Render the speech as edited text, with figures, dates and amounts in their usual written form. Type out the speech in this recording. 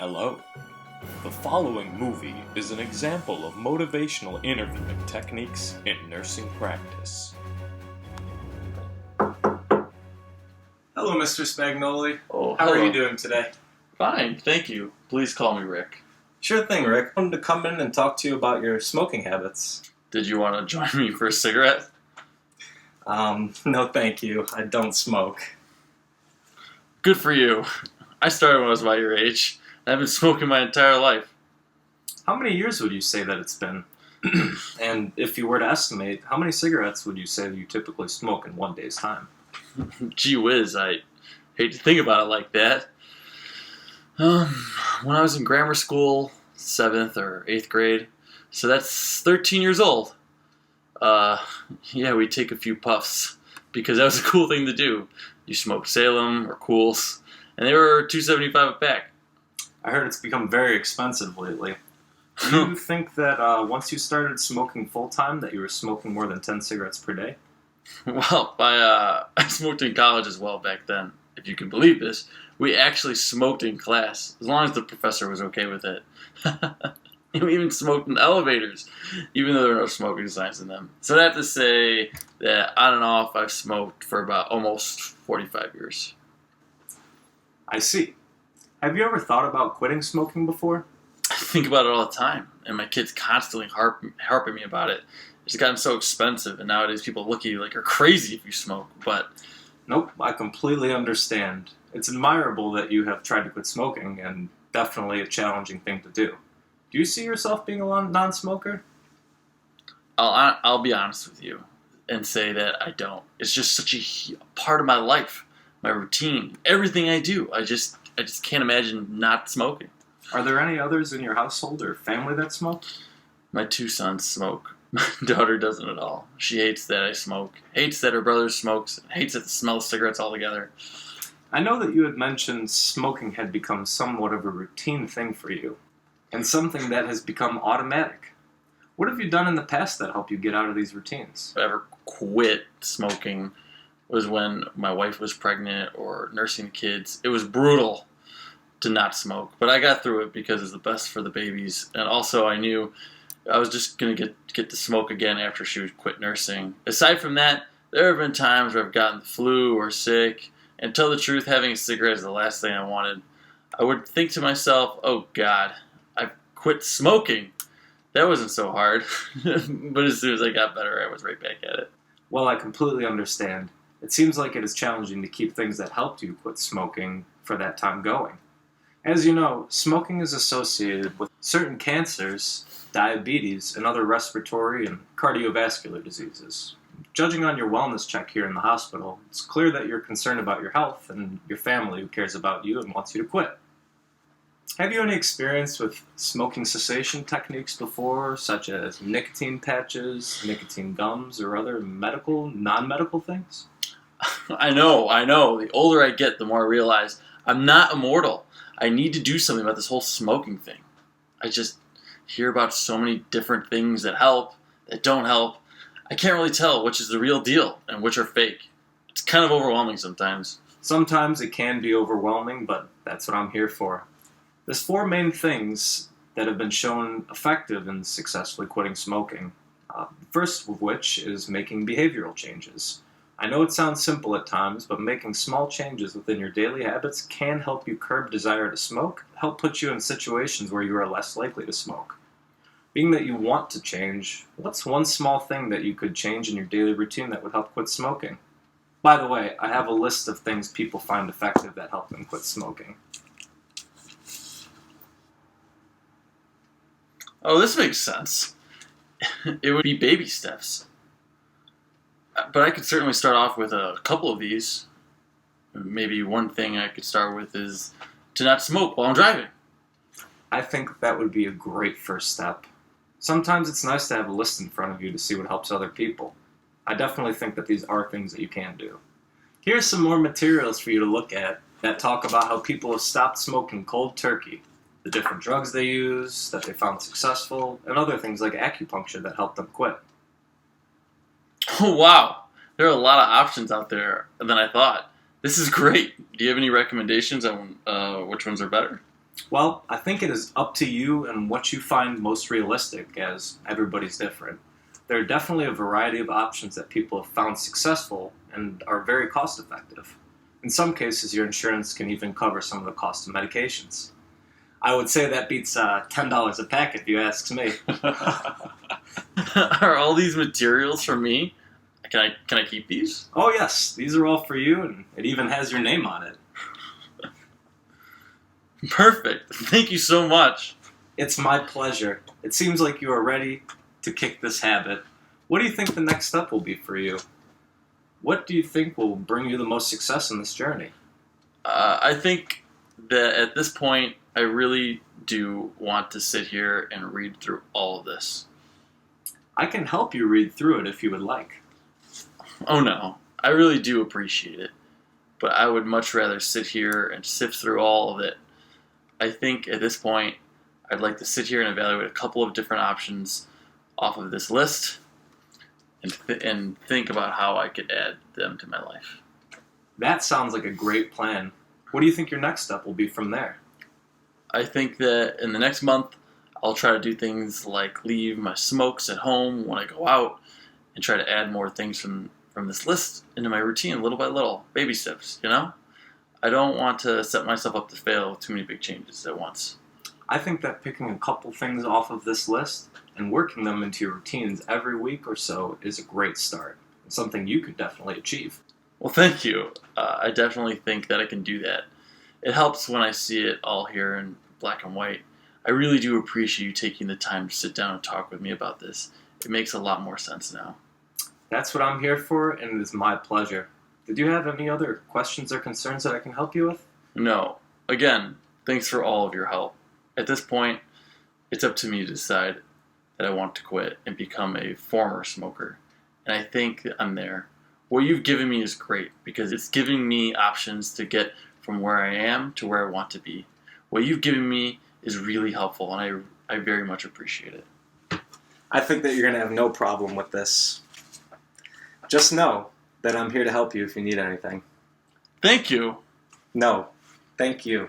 Hello. The following movie is an example of motivational interviewing techniques in nursing practice. Hello, Mr. Spagnoli. Oh, How hello. are you doing today? Fine, thank you. Please call me Rick. Sure thing, Rick. I wanted to come in and talk to you about your smoking habits. Did you want to join me for a cigarette? No thank you. I don't smoke. Good for you. I started when I was about your age. I've been smoking my entire life. How many years would you say that it's been? And if you were to estimate, how many cigarettes would you say you typically smoke in one day's time? Gee whiz, I hate to think about it like that. When I was in grammar school, 7th or 8th grade, so that's 13 years old. We'd take a few puffs because that was a cool thing to do. You smoked Salem or Cools, and they were $2.75 a pack. I heard it's become very expensive lately. Do you think that once you started smoking full-time that you were smoking more than 10 cigarettes per day? Well, I smoked in college as well back then, if you can believe this. We actually smoked in class, as long as the professor was okay with it. We even smoked in elevators, even though there were no smoking signs in them. So I have to say that on and off, I've smoked for about almost 45 years. I see. Have you ever thought about quitting smoking before? I think about it all the time, and my kids constantly harping me about it. It's gotten so expensive, and nowadays people look at you like you're crazy if you smoke, but... Nope, I completely understand. It's admirable that you have tried to quit smoking, and definitely a challenging thing to do. Do you see yourself being a non-smoker? I'll be honest with you and say that I don't. It's just such a part of my life, my routine, everything I do. I just can't imagine not smoking. Are there any others in your household or family that smoke? My 2 sons smoke. My daughter doesn't at all. She hates that I smoke, hates that her brother smokes, hates the smell of cigarettes altogether. I know that you had mentioned smoking had become somewhat of a routine thing for you, and something that has become automatic. What have you done in the past that helped you get out of these routines? If I ever quit smoking was when my wife was pregnant or nursing the kids. It was brutal to not smoke, but I got through it because it's the best for the babies, and also I knew I was just going to get to smoke again after she would quit nursing. Aside from that, there have been times where I've gotten the flu or sick, and to tell the truth, having a cigarette is the last thing I wanted. I would think to myself, oh God, I quit smoking. That wasn't so hard. But as soon as I got better, I was right back at it. Well, I completely understand. It seems like it is challenging to keep things that helped you quit smoking for that time going. As you know, smoking is associated with certain cancers, diabetes, and other respiratory and cardiovascular diseases. Judging on your wellness check here in the hospital, it's clear that you're concerned about your health and your family who cares about you and wants you to quit. Have you any experience with smoking cessation techniques before, such as nicotine patches, nicotine gums, or other non-medical things? I know. The older I get, the more I realize I'm not immortal. I need to do something about this whole smoking thing. I just hear about so many different things that help, that don't help. I can't really tell which is the real deal and which are fake. It's kind of overwhelming sometimes. Sometimes it can be overwhelming, but that's what I'm here for. There's 4 main things that have been shown effective in successfully quitting smoking. The first of which is making behavioral changes. I know it sounds simple at times, but making small changes within your daily habits can help you curb desire to smoke, help put you in situations where you are less likely to smoke. Being that you want to change, what's one small thing that you could change in your daily routine that would help quit smoking? By the way, I have a list of things people find effective that help them quit smoking. Oh, this makes sense. It would be baby steps. But I could certainly start off with a couple of these. Maybe one thing I could start with is to not smoke while I'm driving. I think that would be a great first step. Sometimes it's nice to have a list in front of you to see what helps other people. I definitely think that these are things that you can do. Here's some more materials for you to look at that talk about how people have stopped smoking cold turkey, the different drugs they use, that they found successful, and other things like acupuncture that help them quit. Oh, wow. There are a lot of options out there than I thought. This is great. Do you have any recommendations on which ones are better? Well, I think it is up to you and what you find most realistic, as everybody's different. There are definitely a variety of options that people have found successful and are very cost effective. In some cases, your insurance can even cover some of the cost of medications. I would say that beats $10 a pack if you ask me. Are all these materials for me? Can I keep these? Oh yes, these are all for you, and it even has your name on it. Perfect. Thank you so much. It's my pleasure. It seems like you are ready to kick this habit. What do you think the next step will be for you? What do you think will bring you the most success in this journey? I think that at this point, I really do want to sit here and read through all of this. I can help you read through it if you would like. Oh no, I really do appreciate it, but I would much rather sit here and sift through all of it. I think at this point, I'd like to sit here and evaluate a couple of different options off of this list and think about how I could add them to my life. That sounds like a great plan. What do you think your next step will be from there? I think that in the next month, I'll try to do things like leave my smokes at home when I go out and try to add more things from this list into my routine little by little, baby steps, you know? I don't want to set myself up to fail with too many big changes at once. I think that picking a couple things off of this list and working them into your routines every week or so is a great start. It's something you could definitely achieve. Well, thank you. I definitely think that I can do that. It helps when I see it all here in black and white. I really do appreciate you taking the time to sit down and talk with me about this. It makes a lot more sense now. That's what I'm here for, and it is my pleasure. Did you have any other questions or concerns that I can help you with? No. Again, thanks for all of your help. At this point, it's up to me to decide that I want to quit and become a former smoker. And I think that I'm there. What you've given me is great because it's giving me options to get from where I am to where I want to be. What you've given me is really helpful, and I very much appreciate it. I think that you're going to have no problem with this. Just know that I'm here to help you if you need anything. Thank you. No, thank you.